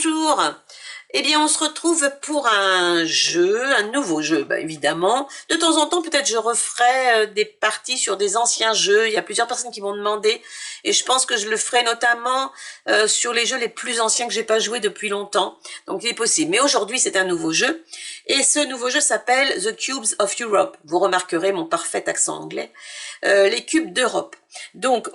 bonjour. Eh bien, on se retrouve pour un jeu, un nouveau jeu, évidemment. De temps en temps, peut-être je referai des parties sur des anciens jeux. Il y a plusieurs personnes qui m'ont demandé, et je pense que je le ferai notamment sur les jeux les plus anciens que j'ai pas joué depuis longtemps. Donc, il est possible. Mais aujourd'hui, c'est un nouveau jeu, et ce nouveau jeu s'appelle The Cubes of Europe. Vous remarquerez mon parfait accent anglais. Les cubes d'Europe. Donc,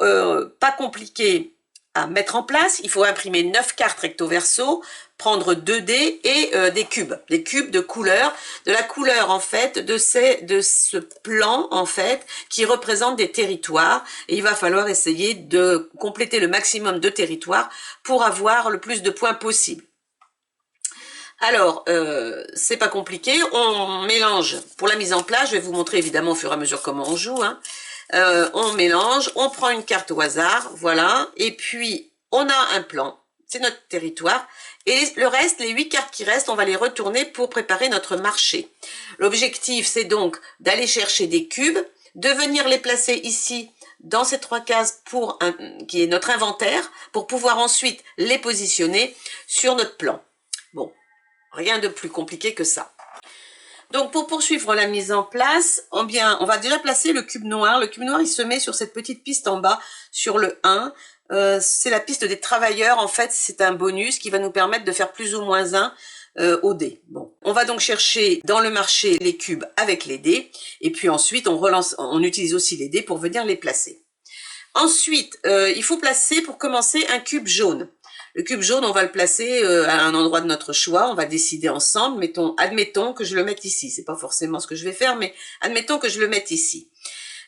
pas compliqué à mettre en place. Il faut imprimer 9 cartes recto verso, prendre 2 dés et des cubes de couleur, de la couleur en fait de ce plan en fait qui représente des territoires, et il va falloir essayer de compléter le maximum de territoires pour avoir le plus de points possible. Alors, c'est pas compliqué, on mélange pour la mise en place, je vais vous montrer évidemment au fur et à mesure comment on joue, hein. On mélange, on prend une carte au hasard, voilà, et puis on a un plan, c'est notre territoire, et le reste, les 8 cartes qui restent, on va les retourner pour préparer notre marché. L'objectif, c'est donc d'aller chercher des cubes, de venir les placer ici, dans ces 3 cases qui est notre inventaire, pour pouvoir ensuite les positionner sur notre plan. Bon, rien de plus compliqué que ça. Donc, pour poursuivre la mise en place, on va déjà placer le cube noir. Le cube noir, il se met sur cette petite piste en bas, sur le 1. C'est la piste des travailleurs. En fait, c'est un bonus qui va nous permettre de faire plus ou moins 1 au dé. Bon, on va donc chercher dans le marché les cubes avec les dés. Et puis ensuite, on utilise aussi les dés pour venir les placer. Ensuite, il faut placer, pour commencer, un cube jaune. Le cube jaune, on va le placer à un endroit de notre choix. On va décider ensemble. Admettons que je le mette ici. C'est pas forcément ce que je vais faire, mais admettons que je le mette ici.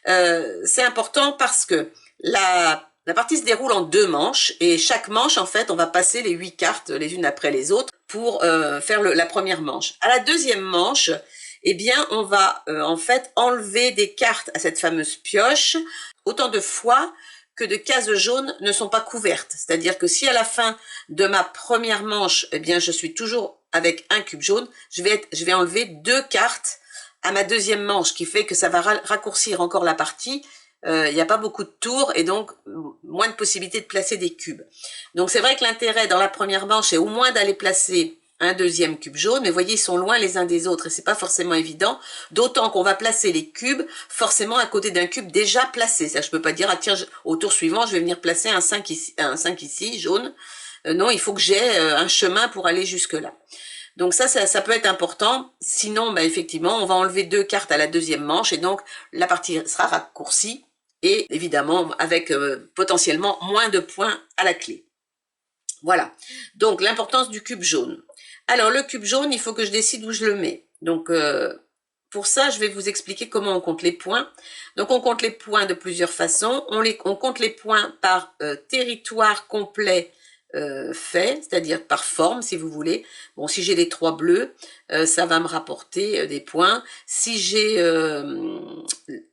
C'est important parce que la partie se déroule en 2 manches, et chaque manche, en fait, on va passer les 8 cartes les unes après les autres pour faire la première manche. À la deuxième manche, eh bien, on va en fait enlever des cartes à cette fameuse pioche autant de fois que de cases jaunes ne sont pas couvertes. C'est-à-dire que si à la fin de ma première manche, eh bien, je suis toujours avec un cube jaune, je vais enlever 2 cartes à ma deuxième manche, qui fait que ça va raccourcir encore la partie. Il n'y a pas beaucoup de tours et donc moins de possibilités de placer des cubes. Donc c'est vrai que l'intérêt dans la première manche est au moins d'aller placer un deuxième cube jaune, mais vous voyez, ils sont loin les uns des autres et c'est pas forcément évident, d'autant qu'on va placer les cubes forcément à côté d'un cube déjà placé. Ça, je peux pas dire, ah tiens, au tour suivant, je vais venir placer un 5 ici jaune. Non, il faut que j'ai un chemin pour aller jusque là. Donc ça peut être important. Sinon, effectivement, on va enlever 2 cartes à la deuxième manche et donc la partie sera raccourcie et évidemment avec potentiellement moins de points à la clé. Voilà. Donc l'importance du cube jaune. Alors le cube jaune, il faut que je décide où je le mets. Donc pour ça, je vais vous expliquer comment on compte les points. Donc on compte les points de plusieurs façons. On compte les points par territoire complet fait, c'est-à-dire par forme, si vous voulez. Bon, si j'ai les 3 bleus, ça va me rapporter des points. Si j'ai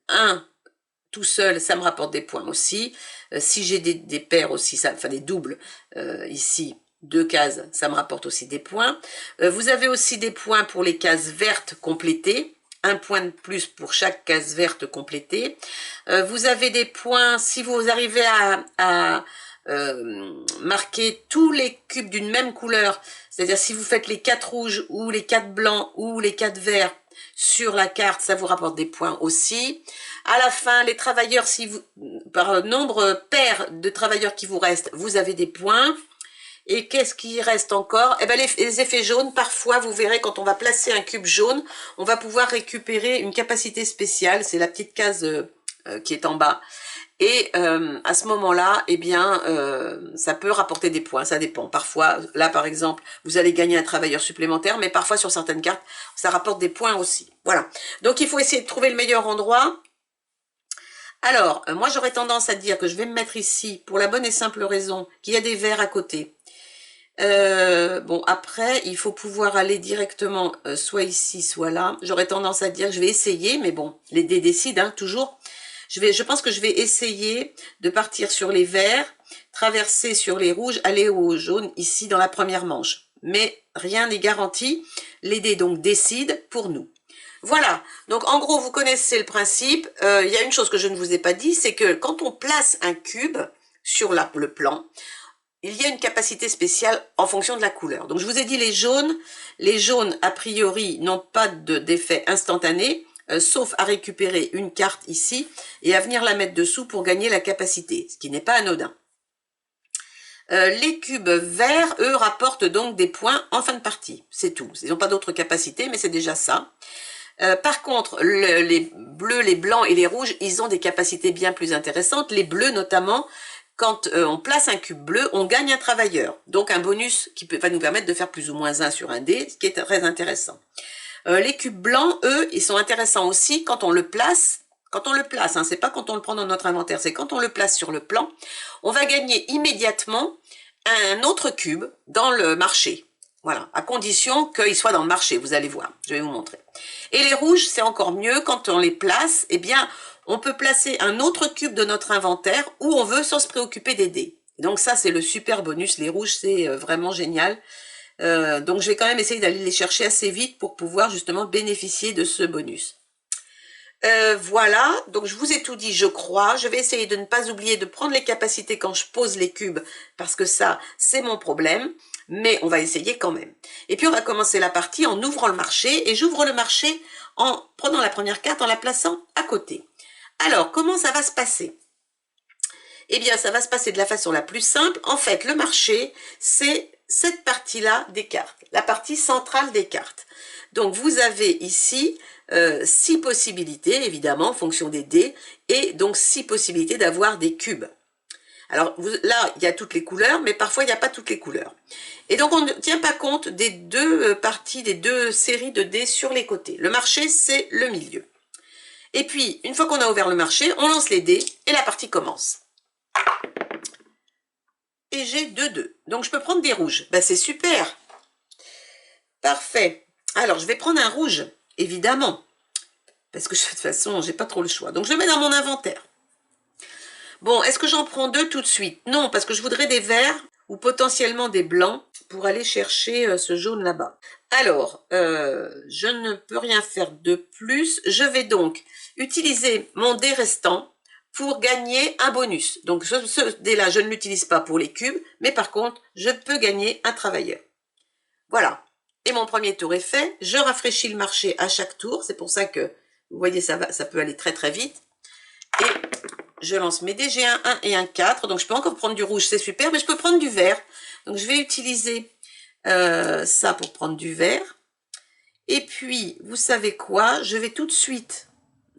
un tout seul, ça me rapporte des points aussi. Si j'ai des paires aussi, enfin des doubles ici, 2 cases, ça me rapporte aussi des points. Vous avez aussi des points pour les cases vertes complétées. 1 point de plus pour chaque case verte complétée. Vous avez des points si vous arrivez à marquer tous les cubes d'une même couleur, c'est-à-dire si vous faites les 4 rouges ou les 4 blancs ou les 4 verts sur la carte, ça vous rapporte des points aussi. À la fin, les travailleurs, par nombre pair de travailleurs qui vous restent, vous avez des points. Et qu'est-ce qui reste encore? Eh ben les effets jaunes, parfois, vous verrez, quand on va placer un cube jaune, on va pouvoir récupérer une capacité spéciale. C'est la petite case qui est en bas. Et à ce moment-là, eh bien, ça peut rapporter des points, ça dépend. Parfois, là par exemple, vous allez gagner un travailleur supplémentaire, mais parfois sur certaines cartes, ça rapporte des points aussi. Voilà. Donc il faut essayer de trouver le meilleur endroit. Alors, moi j'aurais tendance à dire que je vais me mettre ici, pour la bonne et simple raison qu'il y a des verts à côté. Bon, après, il faut pouvoir aller directement, soit ici, soit là. J'aurais tendance à dire que je vais essayer, mais bon, les dés décident, hein, toujours. Je pense que je vais essayer de partir sur les verts, traverser sur les rouges, aller au jaune ici dans la première manche. Mais rien n'est garanti. Les dés donc décident pour nous. Voilà. Donc en gros, vous connaissez le principe. Il y a une chose que je ne vous ai pas dit, c'est que quand on place un cube sur le plan, il y a une capacité spéciale en fonction de la couleur. Donc je vous ai dit les jaunes a priori n'ont pas d'effet instantané, sauf à récupérer une carte ici et à venir la mettre dessous pour gagner la capacité, ce qui n'est pas anodin. Les cubes verts, eux, rapportent donc des points en fin de partie, c'est tout. Ils n'ont pas d'autres capacités, mais c'est déjà ça. Par contre, les bleus, les blancs et les rouges, ils ont des capacités bien plus intéressantes. Les bleus notamment, quand on place un cube bleu, on gagne un travailleur. Donc un bonus qui va nous permettre de faire plus ou moins 1 sur un dé, ce qui est très intéressant. Les cubes blancs, eux, ils sont intéressants aussi quand on le place. Quand on le place, hein, c'est pas quand on le prend dans notre inventaire, c'est quand on le place sur le plan, on va gagner immédiatement un autre cube dans le marché. Voilà, à condition qu'il soit dans le marché, vous allez voir, je vais vous montrer. Et les rouges, c'est encore mieux, quand on les place, eh bien, on peut placer un autre cube de notre inventaire où on veut sans se préoccuper des dés. Donc ça, c'est le super bonus, les rouges, c'est vraiment génial. Donc je vais quand même essayer d'aller les chercher assez vite pour pouvoir justement bénéficier de ce bonus. Voilà, donc je vous ai tout dit, je crois. Je vais essayer de ne pas oublier de prendre les capacités quand je pose les cubes, parce que ça, c'est mon problème. Mais on va essayer quand même. Et puis on va commencer la partie en ouvrant le marché. Et j'ouvre le marché en prenant la première carte, en la plaçant à côté. Alors, comment ça va se passer? Eh bien, ça va se passer de la façon la plus simple. En fait, le marché, c'est cette partie-là des cartes, la partie centrale des cartes. Donc, vous avez ici 6 possibilités, évidemment, en fonction des dés, et donc 6 possibilités d'avoir des cubes. Alors, là, il y a toutes les couleurs, mais parfois, il n'y a pas toutes les couleurs. Et donc, on ne tient pas compte des deux parties, des deux séries de dés sur les côtés. Le marché, c'est le milieu. Et puis, une fois qu'on a ouvert le marché, on lance les dés et la partie commence. Et j'ai 2 2. Donc, je peux prendre des rouges. Ben, c'est super. Parfait. Alors, je vais prendre un rouge, évidemment. Parce que de toute façon, j'ai pas trop le choix. Donc, je le mets dans mon inventaire. Bon, est-ce que j'en prends 2 tout de suite? Non, parce que je voudrais des verts ou potentiellement des blancs pour aller chercher ce jaune là-bas. Alors, je ne peux rien faire de plus. Je vais donc utiliser mon dé restant pour gagner un bonus. Donc, ce dé-là, je ne l'utilise pas pour les cubes, mais par contre, je peux gagner un travailleur. Voilà. Et mon premier tour est fait. Je rafraîchis le marché à chaque tour. C'est pour ça que, vous voyez, ça peut aller très très vite. Et je lance mes dés, j'ai un 1 et un 4, donc je peux encore prendre du rouge, c'est super, mais je peux prendre du vert. Donc je vais utiliser ça pour prendre du vert. Et puis, vous savez quoi? Je vais tout de suite,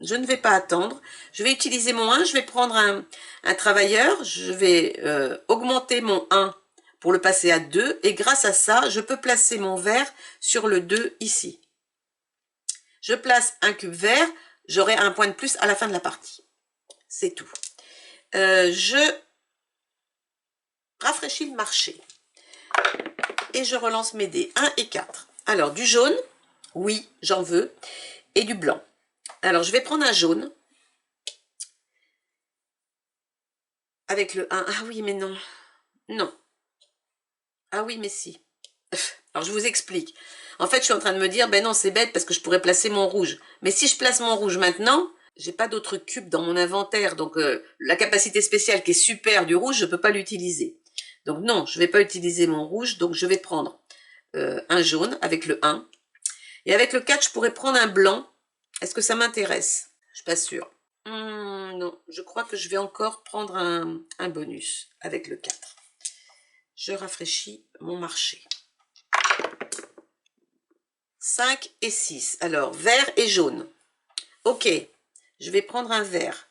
je ne vais pas attendre, je vais utiliser mon 1, je vais prendre un travailleur, je vais augmenter mon 1 pour le passer à 2, et grâce à ça, je peux placer mon vert sur le 2 ici. Je place un cube vert, j'aurai un point de plus à la fin de la partie. C'est tout. Je rafraîchis le marché. Et je relance mes dés. 1 et 4. Alors, du jaune. Oui, j'en veux. Et du blanc. Alors, je vais prendre un jaune. Avec le 1. Ah oui, mais non. Non. Ah oui, mais si. Alors, je vous explique. En fait, je suis en train de me dire, ben non, c'est bête parce que je pourrais placer mon rouge. Mais si je place mon rouge maintenant, j'ai pas d'autres cubes dans mon inventaire, donc la capacité spéciale qui est super du rouge, je peux pas l'utiliser. Donc non, je vais pas utiliser mon rouge, donc je vais prendre un jaune avec le 1. Et avec le 4, je pourrais prendre un blanc. Est-ce que ça m'intéresse? Je suis pas sûre. Non, je crois que je vais encore prendre un bonus avec le 4. Je rafraîchis mon marché. 5 et 6. Alors, vert et jaune. Ok. Je vais prendre un vert.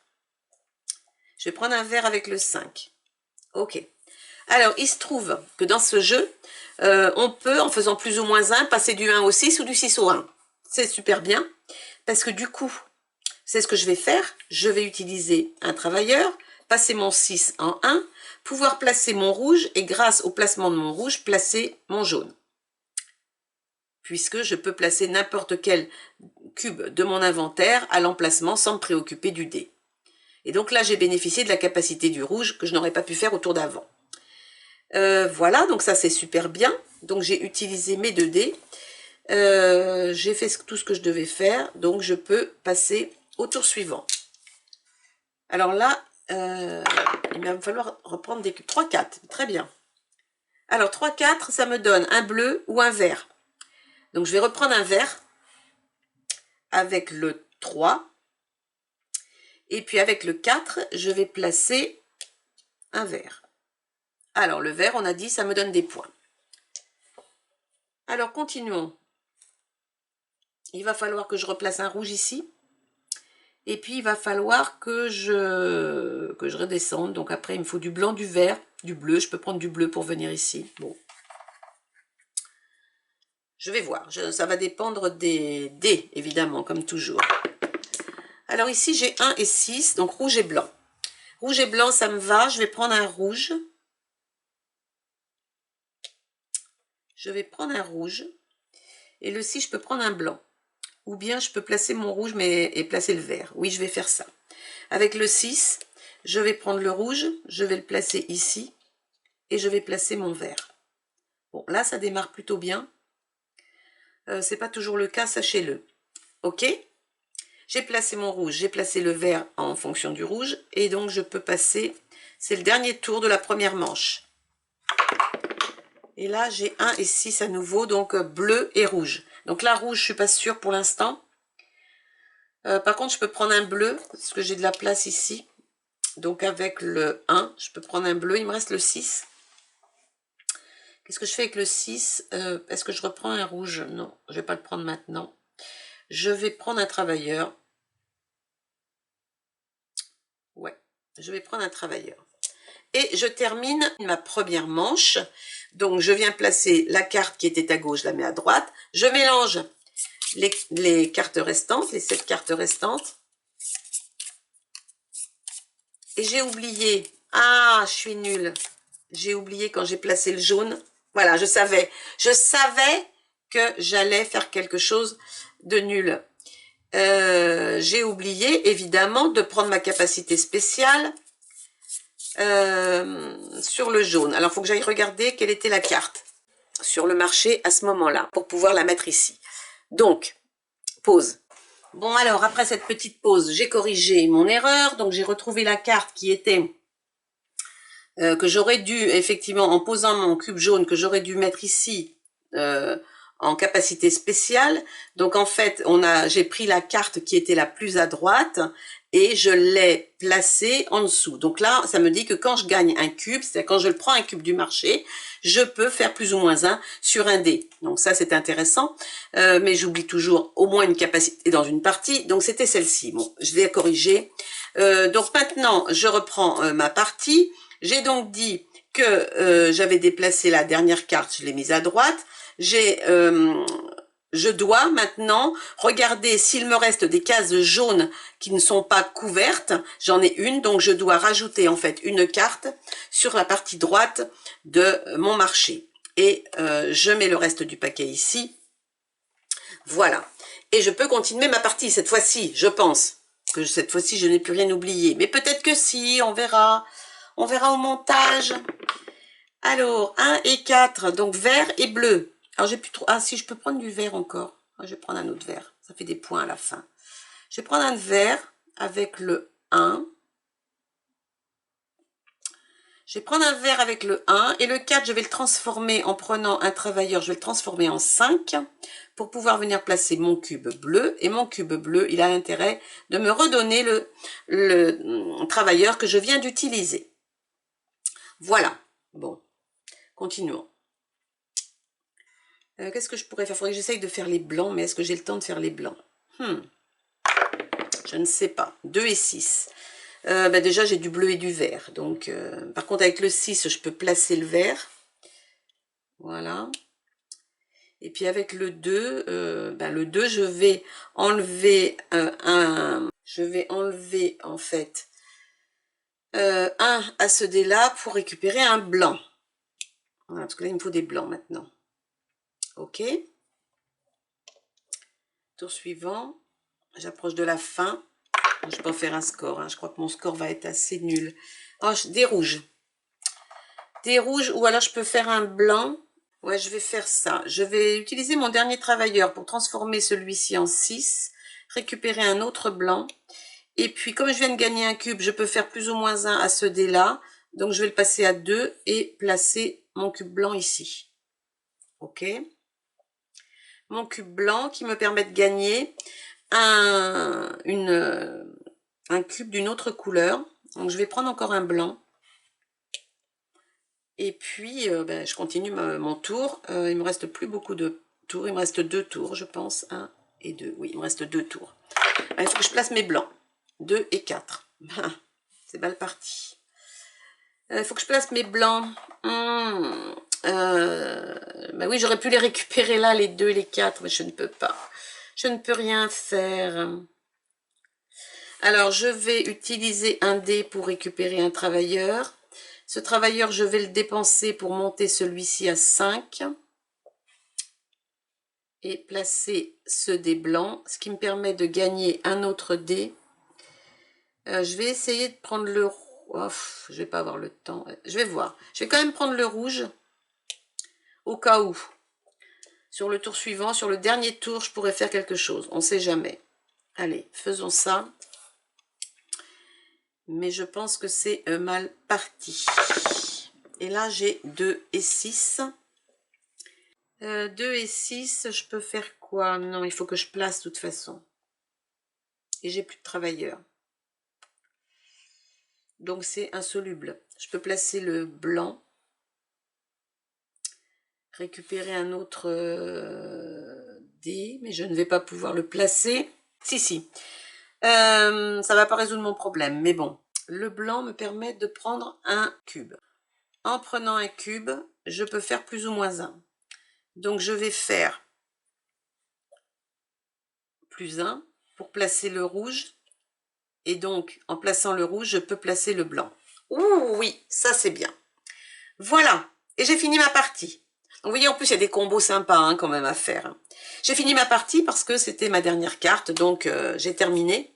Je vais prendre un vert avec le 5. Ok. Alors, il se trouve que dans ce jeu, on peut, en faisant plus ou moins 1, passer du 1 au 6 ou du 6 au 1. C'est super bien, parce que du coup, c'est ce que je vais faire. Je vais utiliser un travailleur, passer mon 6 en 1, pouvoir placer mon rouge, et grâce au placement de mon rouge, placer mon jaune. Puisque je peux placer n'importe quel cube de mon inventaire à l'emplacement sans me préoccuper du dé. Et donc là, j'ai bénéficié de la capacité du rouge que je n'aurais pas pu faire au tour d'avant. Voilà, donc ça c'est super bien. Donc j'ai utilisé mes 2 dés. J'ai fait tout ce que je devais faire, donc je peux passer au tour suivant. Alors là, il va me falloir reprendre des cubes. 3, 4, très bien. Alors 3, 4, ça me donne un bleu ou un vert. Donc je vais reprendre un vert avec le 3. Et puis avec le 4, je vais placer un vert. Alors le vert, on a dit, ça me donne des points. Alors continuons. Il va falloir que je replace un rouge ici. Et puis il va falloir que je redescende. Donc après, il me faut du blanc, du vert, du bleu. Je peux prendre du bleu pour venir ici. Bon. Je vais voir. Ça va dépendre des dés, évidemment, comme toujours. Alors ici, j'ai 1 et 6, donc rouge et blanc. Rouge et blanc, ça me va. Je vais prendre un rouge. Je vais prendre un rouge. Et le 6, je peux prendre un blanc. Ou bien je peux placer mon rouge et placer le vert. Oui, je vais faire ça. Avec le 6, je vais prendre le rouge, je vais le placer ici. Et je vais placer mon vert. Bon, là, ça démarre plutôt bien. C'est pas toujours le cas, sachez-le. Ok? J'ai placé mon rouge, j'ai placé le vert en fonction du rouge. Et donc, je peux passer... C'est le dernier tour de la première manche. Et là, j'ai 1 et 6 à nouveau, donc bleu et rouge. Donc là, rouge, je suis pas sûre pour l'instant. Par contre, je peux prendre un bleu, parce que j'ai de la place ici. Donc avec le 1, je peux prendre un bleu. Il me reste le 6. Qu'est-ce que je fais avec le 6? Est-ce que je reprends un rouge? Non, je ne vais pas le prendre maintenant. Je vais prendre un travailleur. Ouais, je vais prendre un travailleur. Et je termine ma première manche. Donc, je viens placer la carte qui était à gauche, je la mets à droite. Je mélange les cartes restantes, les 7 cartes restantes. Et j'ai oublié. Ah, je suis nulle. J'ai oublié quand j'ai placé le jaune. Voilà, je savais. Je savais que j'allais faire quelque chose de nul. J'ai oublié, évidemment, de prendre ma capacité spéciale sur le jaune. Alors, il faut que j'aille regarder quelle était la carte sur le marché à ce moment-là pour pouvoir la mettre ici. Donc, pause. Bon, alors, après cette petite pause, j'ai corrigé mon erreur. Donc, j'ai retrouvé la carte qui était... que j'aurais dû, effectivement, en posant mon cube jaune, que j'aurais dû mettre ici en capacité spéciale. Donc, en fait, j'ai pris la carte qui était la plus à droite et je l'ai placée en dessous. Donc là, ça me dit que quand je gagne un cube, c'est-à-dire quand je prends un cube du marché, je peux faire plus ou moins 1 sur un dé. Donc ça, c'est intéressant. Mais j'oublie toujours au moins une capacité dans une partie. Donc, c'était celle-ci. Bon, je l'ai corrigée. Donc, maintenant, je reprends ma partie. J'ai donc dit que j'avais déplacé la dernière carte, je l'ai mise à droite. Je dois maintenant regarder s'il me reste des cases jaunes qui ne sont pas couvertes. J'en ai une, donc je dois rajouter en fait une carte sur la partie droite de mon marché. Et je mets le reste du paquet ici. Voilà. Et je peux continuer ma partie cette fois-ci, je pense. Que cette fois-ci, je n'ai plus rien oublié. Mais peut-être que si, on verra. On verra au montage. Alors, 1 et 4, donc vert et bleu. Alors, j'ai plus trop... Ah, si, je peux prendre du vert encore. Je vais prendre un autre vert. Ça fait des points à la fin. Je vais prendre un vert avec le 1. Je vais prendre un vert avec le 1. Et le 4, je vais le transformer en prenant un travailleur. Je vais le transformer en 5 pour pouvoir venir placer mon cube bleu. Et mon cube bleu, il a l'intérêt de me redonner le travailleur que je viens d'utiliser. Voilà. Bon, continuons. Qu'est-ce que je pourrais faire? Il faudrait que j'essaye de faire les blancs, mais est-ce que j'ai le temps de faire les blancs? Je ne sais pas. 2 et 6. Déjà, j'ai du bleu et du vert. Donc, par contre, avec le 6, je peux placer le vert. Voilà. Et puis, avec le 2, le 2, je vais enlever Je vais enlever, en fait, un à ce dé-là pour récupérer un blanc. Voilà, parce que là, il me faut des blancs maintenant. Ok. Tour suivant. J'approche de la fin. Je peux en faire un score. Hein. Je crois que mon score va être assez nul. Oh, des rouges. Des rouges, ou alors je peux faire un blanc. Ouais, je vais faire ça. Je vais utiliser mon dernier travailleur pour transformer celui-ci en 6. Récupérer un autre blanc. Et puis, comme je viens de gagner un cube, je peux faire plus ou moins 1 à ce dé-là. Donc, je vais le passer à 2 et placer mon cube blanc ici. Ok? Mon cube blanc qui me permet de gagner un cube d'une autre couleur. Donc je vais prendre encore un blanc. Et puis je continue mon tour. Il me reste plus beaucoup de tours. Il me reste 2 tours, je pense. 1 et 2. Oui, il me reste 2 tours. Il faut que je place mes blancs. 2 et 4. C'est mal parti. Il faut que je place mes blancs. Oui, j'aurais pu les récupérer là, les 2 et les 4, mais je ne peux pas. Je ne peux rien faire. Alors, je vais utiliser un dé pour récupérer un travailleur. Ce travailleur, je vais le dépenser pour monter celui-ci à 5. Et placer ce dé blanc, ce qui me permet de gagner un autre dé. Je vais essayer de prendre le... Oh, je vais pas avoir le temps. Je vais voir. Je vais quand même prendre le rouge. Au cas où. Sur le tour suivant, sur le dernier tour, je pourrais faire quelque chose. On ne sait jamais. Allez, faisons ça. Mais je pense que c'est mal parti. Et là, j'ai 2 et 6. 2 et 6, je peux faire quoi? Non, il faut que je place de toute façon. Et j'ai plus de travailleurs. Donc c'est insoluble. Je peux placer le blanc. Récupérer un autre dé, mais je ne vais pas pouvoir le placer. Si. Ça ne va pas résoudre mon problème, mais bon. Le blanc me permet de prendre un cube. En prenant un cube, je peux faire plus ou moins 1. Donc je vais faire plus 1 pour placer le rouge. Et donc, en plaçant le rouge, je peux placer le blanc. Ouh, oui, ça c'est bien. Voilà, et j'ai fini ma partie. Donc, vous voyez, en plus, il y a des combos sympas hein, quand même à faire. J'ai fini ma partie parce que c'était ma dernière carte, donc j'ai terminé.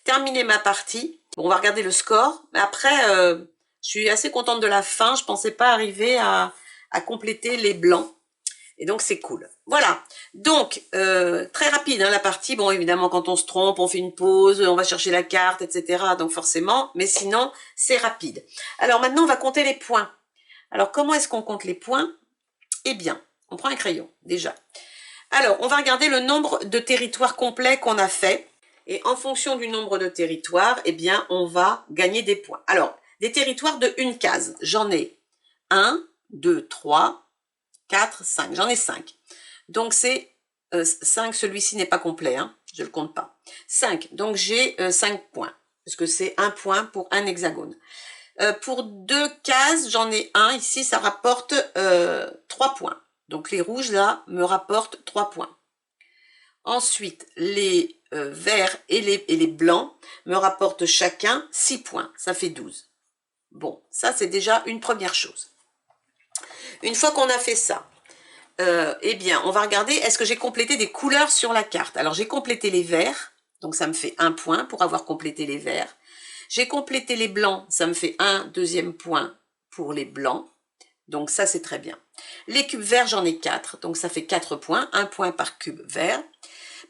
Terminé ma partie. Bon, on va regarder le score. Mais après, je suis assez contente de la fin. Je pensais pas arriver à compléter les blancs. Et donc, c'est cool. Voilà. Donc, très rapide hein, la partie. Bon, évidemment, quand on se trompe, on fait une pause, on va chercher la carte, etc. Donc, forcément. Mais sinon, c'est rapide. Alors, maintenant, on va compter les points. Alors, comment est-ce qu'on compte les points? Eh bien, on prend un crayon, déjà. Alors, on va regarder le nombre de territoires complets qu'on a fait. Et en fonction du nombre de territoires, eh bien, on va gagner des points. Alors, des territoires de une case. J'en ai 1, 2, 3, 4, 5. J'en ai 5. Donc, c'est 5. Celui-ci n'est pas complet. Hein, je ne le compte pas. 5. Donc, j'ai 5 points. Parce que c'est 1 point pour un hexagone. Pour 2 cases, j'en ai 1. Ici, ça rapporte 3 points. Donc, les rouges, là, me rapportent 3 points. Ensuite, les verts et les blancs me rapportent chacun 6 points. Ça fait 12. Bon, ça, c'est déjà une première chose. Une fois qu'on a fait ça, eh bien, on va regarder, est-ce que j'ai complété des couleurs sur la carte? Alors, j'ai complété les verts. Donc, ça me fait 1 point pour avoir complété les verts. J'ai complété les blancs, ça me fait un deuxième point pour les blancs. Donc ça, c'est très bien. Les cubes verts, j'en ai 4, donc ça fait 4 points, 1 point par cube vert.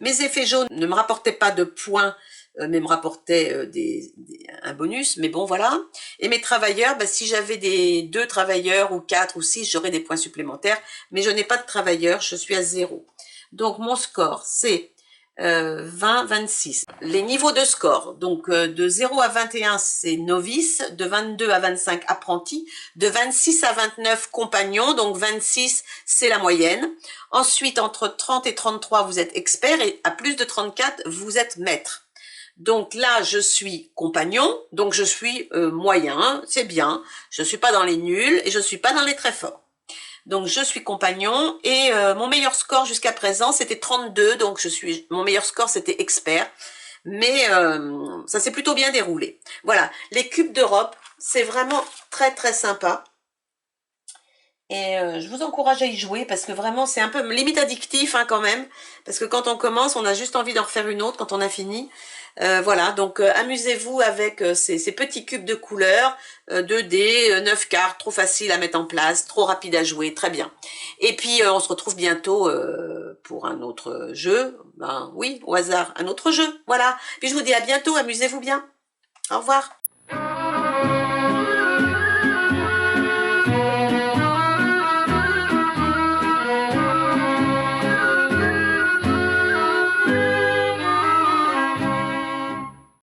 Mes effets jaunes ne me rapportaient pas de points, mais me rapportaient un bonus, mais bon, voilà. Et mes travailleurs, si j'avais 2 travailleurs ou 4 ou 6, j'aurais des points supplémentaires, mais je n'ai pas de travailleurs, je suis à 0. Donc mon score, c'est 20, 26. Les niveaux de score, donc de 0 à 21, c'est novice, de 22 à 25, apprenti, de 26 à 29, compagnon, donc 26, c'est la moyenne. Ensuite, entre 30 et 33, vous êtes expert, et à plus de 34, vous êtes maître. Donc là, je suis compagnon, donc je suis moyen, c'est bien, je ne suis pas dans les nuls et je ne suis pas dans les très forts. Donc je suis compagnon et mon meilleur score jusqu'à présent c'était 32, donc mon meilleur score c'était expert, mais ça s'est plutôt bien déroulé. Voilà, les cubes d'Europe, c'est vraiment très très sympa. Et je vous encourage à y jouer parce que vraiment c'est un peu limite addictif hein, quand même, parce que quand on commence on a juste envie d'en refaire une autre quand on a fini. Voilà, donc amusez-vous avec ces petits cubes de couleurs, 2D, 9 cartes, trop facile à mettre en place, trop rapide à jouer, très bien. Et puis on se retrouve bientôt pour un autre jeu, oui, au hasard, un autre jeu, voilà. Puis je vous dis à bientôt, amusez-vous bien, au revoir.